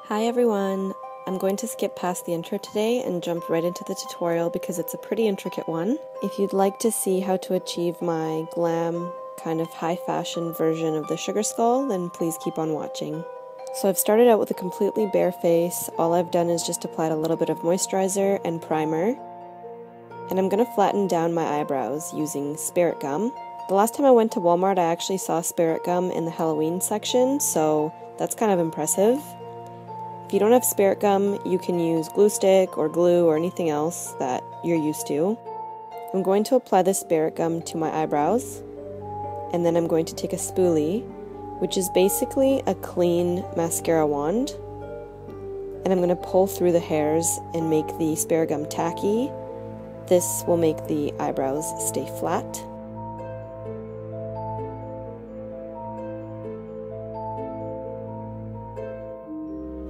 Hi everyone! I'm going to skip past the intro today and jump right into the tutorial because it's a pretty intricate one. If you'd like to see how to achieve my glam, kind of high fashion version of the sugarskull, then please keep on watching. So I've started out with a completely bare face. All I've done is just applied a little bit of moisturizer and primer. And I'm going to flatten down my eyebrows using spirit gum. The last time I went to Walmart, I actually saw spirit gum in the Halloween section, so that's kind of impressive. If you don't have spirit gum, you can use glue stick or glue or anything else that you're used to. I'm going to apply the spirit gum to my eyebrows, and then I'm going to take a spoolie, which is basically a clean mascara wand, and I'm going to pull through the hairs and make the spirit gum tacky. This will make the eyebrows stay flat.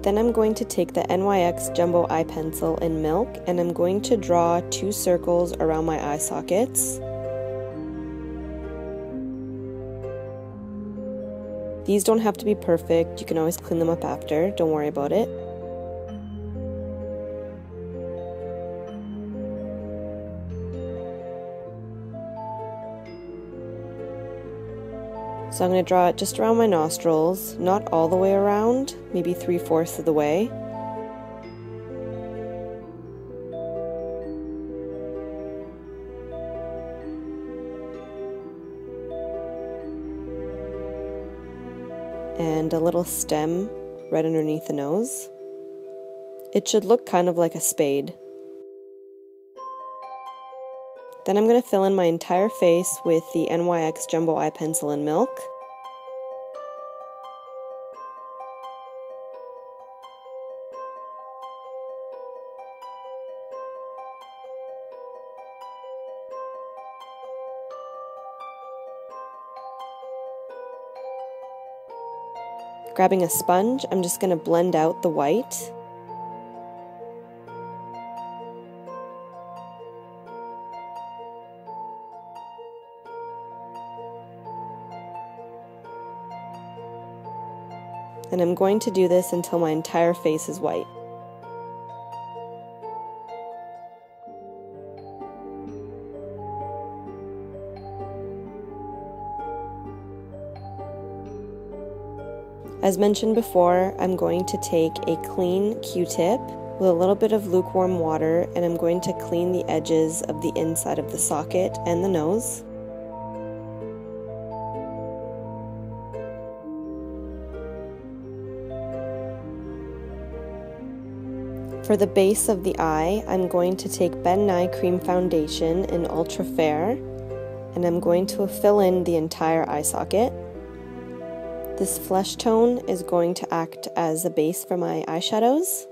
Then I'm going to take the NYX Jumbo Eye Pencil in Milk, and I'm going to draw 2 circles around my eye sockets. These don't have to be perfect, you can always clean them up after, don't worry about it. So I'm going to draw it just around my nostrils, not all the way around, maybe 3/4 of the way. And a little stem right underneath the nose. It should look kind of like a spade. Then I'm going to fill in my entire face with the NYX Jumbo Eye Pencil in Milk. Grabbing a sponge, I'm just going to blend out the white. And I'm going to do this until my entire face is white. As mentioned before, I'm going to take a clean Q-tip with a little bit of lukewarm water, and I'm going to clean the edges of the inside of the socket and the nose. For the base of the eye, I'm going to take Ben Nye Cream Foundation in Ultra Fair, and I'm going to fill in the entire eye socket. This flesh tone is going to act as a base for my eyeshadows.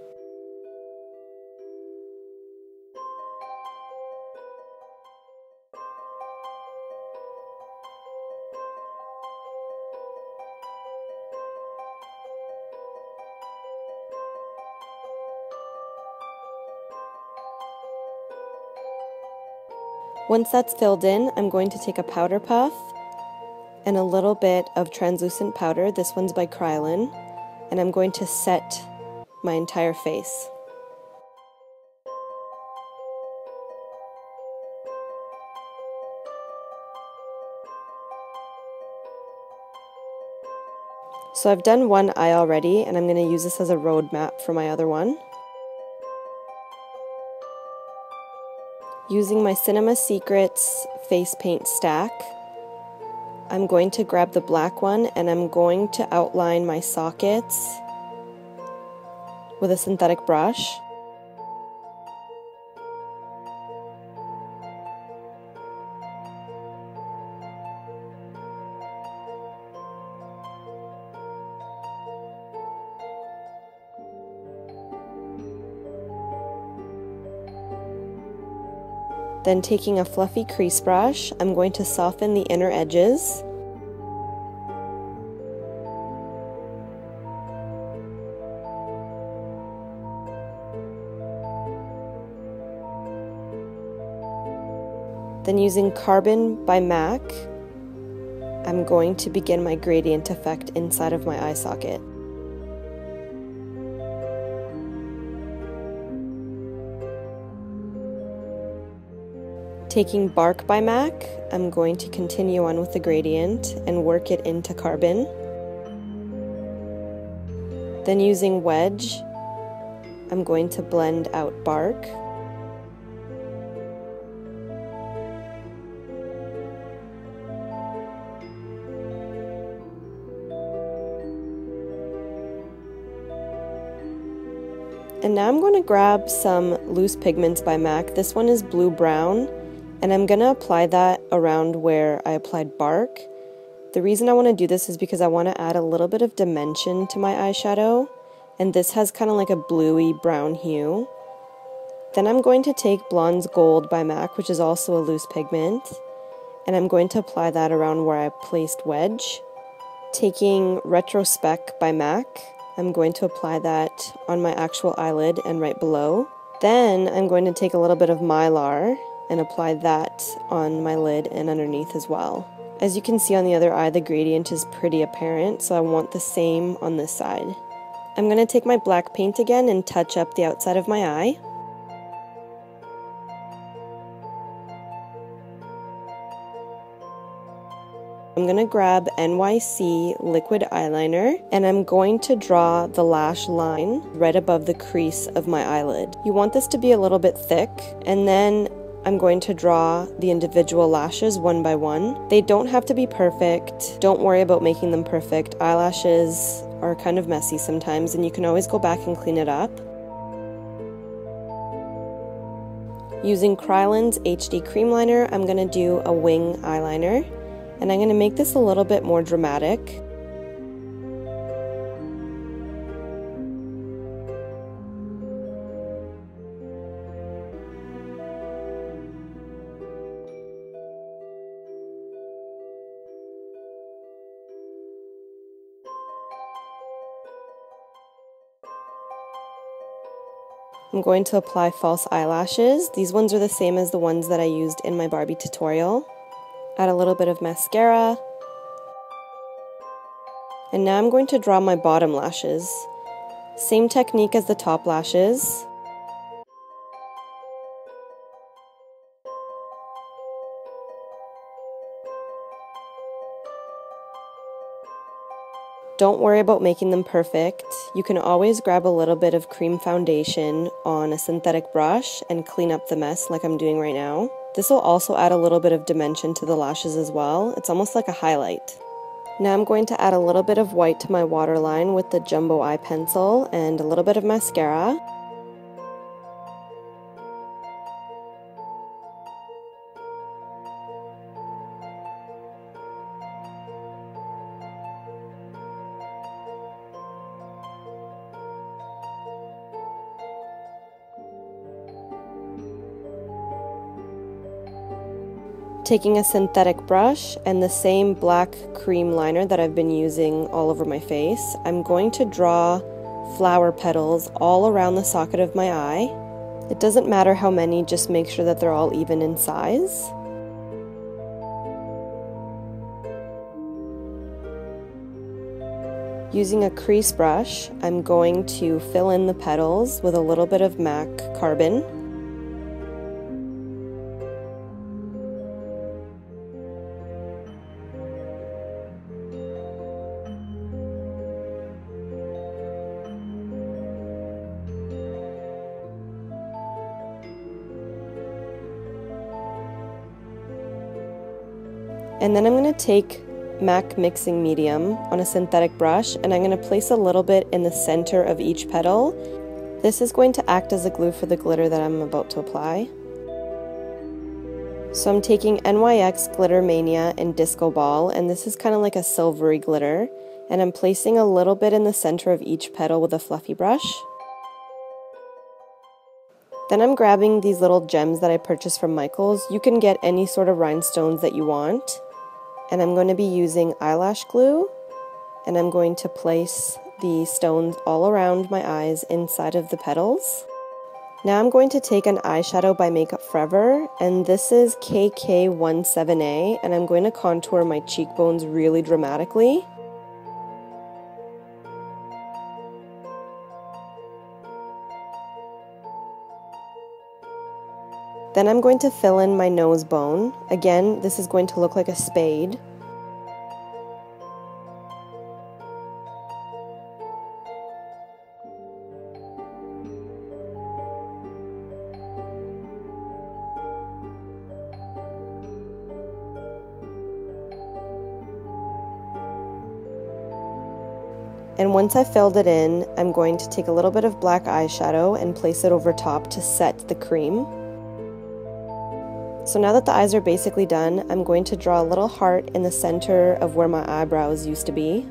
Once that's filled in, I'm going to take a powder puff and a little bit of translucent powder. This one's by Krylon, and I'm going to set my entire face. So I've done one eye already, and I'm going to use this as a roadmap for my other one. Using my Cinema Secrets face paint stack, I'm going to grab the black one and I'm going to outline my sockets with a synthetic brush. Then taking a fluffy crease brush, I'm going to soften the inner edges. Then using Carbon by MAC, I'm going to begin my gradient effect inside of my eye socket. Taking Bark by MAC, I'm going to continue on with the gradient and work it into Carbon. Then using Wedge, I'm going to blend out Bark. And now I'm going to grab some loose pigments by MAC. This one is blue-brown, and I'm going to apply that around where I applied Bark. The reason I want to do this is because I want to add a little bit of dimension to my eyeshadow, and this has kind of like a bluey brown hue. Then I'm going to take Blonde's Gold by MAC, which is also a loose pigment, and I'm going to apply that around where I placed Wedge. Taking Retrospec by MAC, I'm going to apply that on my actual eyelid and right below. Then I'm going to take a little bit of Mylar and apply that on my lid and underneath as well. As you can see on the other eye, the gradient is pretty apparent, so I want the same on this side. I'm going to take my black paint again and touch up the outside of my eye. I'm going to grab NYC liquid eyeliner and I'm going to draw the lash line right above the crease of my eyelid. You want this to be a little bit thick, and then I'm going to draw the individual lashes one by one. They don't have to be perfect. Don't worry about making them perfect. Eyelashes are kind of messy sometimes, and you can always go back and clean it up. Using Krylen's HD Cream Liner, I'm going to do a wing eyeliner. And I'm going to make this a little bit more dramatic. I'm going to apply false eyelashes. These ones are the same as the ones that I used in my Barbie tutorial. Add a little bit of mascara. And now I'm going to draw my bottom lashes. Same technique as the top lashes. Don't worry about making them perfect. You can always grab a little bit of cream foundation on a synthetic brush and clean up the mess like I'm doing right now. This will also add a little bit of dimension to the lashes as well. It's almost like a highlight. Now I'm going to add a little bit of white to my waterline with the jumbo eye pencil and a little bit of mascara. Taking a synthetic brush and the same black cream liner that I've been using all over my face, I'm going to draw flower petals all around the socket of my eye. It doesn't matter how many, just make sure that they're all even in size. Using a crease brush, I'm going to fill in the petals with a little bit of MAC Carbon. And then I'm going to take MAC Mixing Medium on a synthetic brush and I'm going to place a little bit in the center of each petal. This is going to act as a glue for the glitter that I'm about to apply. So I'm taking NYX Glitter Mania and Disco Ball, and this is kind of like a silvery glitter, and I'm placing a little bit in the center of each petal with a fluffy brush. Then I'm grabbing these little gems that I purchased from Michael's. You can get any sort of rhinestones that you want. And I'm going to be using eyelash glue, and I'm going to place the stones all around my eyes inside of the petals. Now I'm going to take an eyeshadow by Makeup Forever, and this is KK17A, and I'm going to contour my cheekbones really dramatically. Then I'm going to fill in my nose bone. Again, this is going to look like a spade. And once I've filled it in, I'm going to take a little bit of black eyeshadow and place it over top to set the cream. So now that the eyes are basically done, I'm going to draw a little heart in the center of where my eyebrows used to be.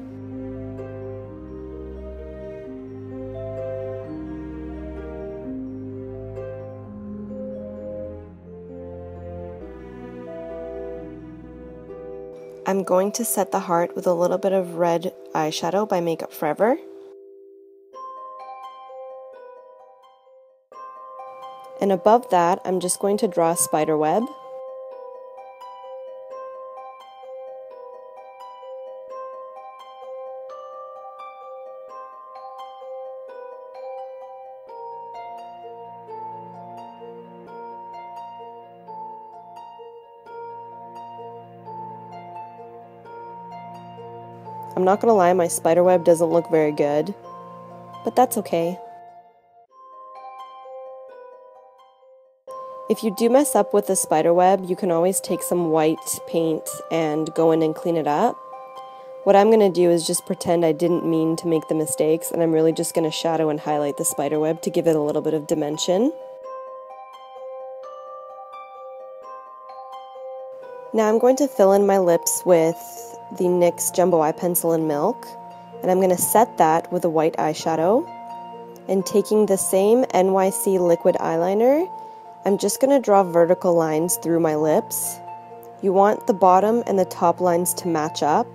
I'm going to set the heart with a little bit of red eyeshadow by Makeup Forever. And above that, I'm just going to draw a spider web. I'm not gonna lie, my spider web doesn't look very good, but that's okay. If you do mess up with the spider web, you can always take some white paint and go in and clean it up. What I'm gonna do is just pretend I didn't mean to make the mistakes, and I'm really just gonna shadow and highlight the spider web to give it a little bit of dimension. Now I'm going to fill in my lips with the NYX Jumbo Eye Pencil in Milk, and I'm going to set that with a white eyeshadow. And taking the same NYC liquid eyeliner, I'm just going to draw vertical lines through my lips. You want the bottom and the top lines to match up.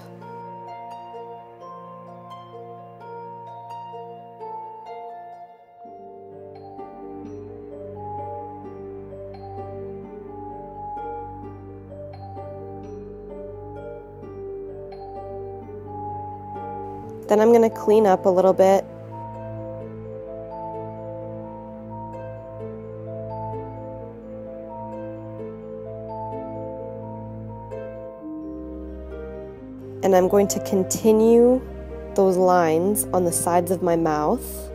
Then I'm going to clean up a little bit. And I'm going to continue those lines on the sides of my mouth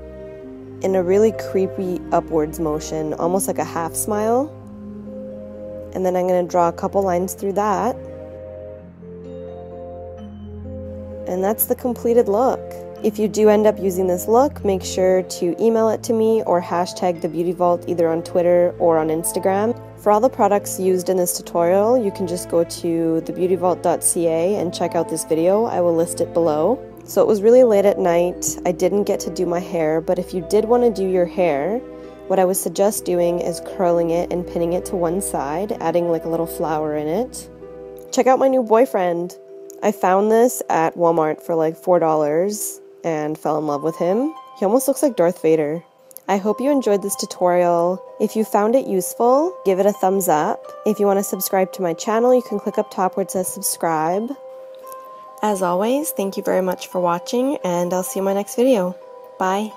in a really creepy upwards motion, almost like a half smile. And then I'm going to draw a couple lines through that. And that's the completed look. If you do end up using this look, make sure to email it to me or hashtag the Beauty Vault either on Twitter or on Instagram. For all the products used in this tutorial, you can just go to thebeautyvault.ca and check out this video. I will list it below. So it was really late at night. I didn't get to do my hair, but if you did want to do your hair, what I would suggest doing is curling it and pinning it to one side, adding like a little flower in it. Check out my new boyfriend. I found this at Walmart for like $4 and fell in love with him. He almost looks like Darth Vader. I hope you enjoyed this tutorial. If you found it useful, give it a thumbs up. If you want to subscribe to my channel, you can click up top where it says subscribe. As always, thank you very much for watching, and I'll see you in my next video. Bye.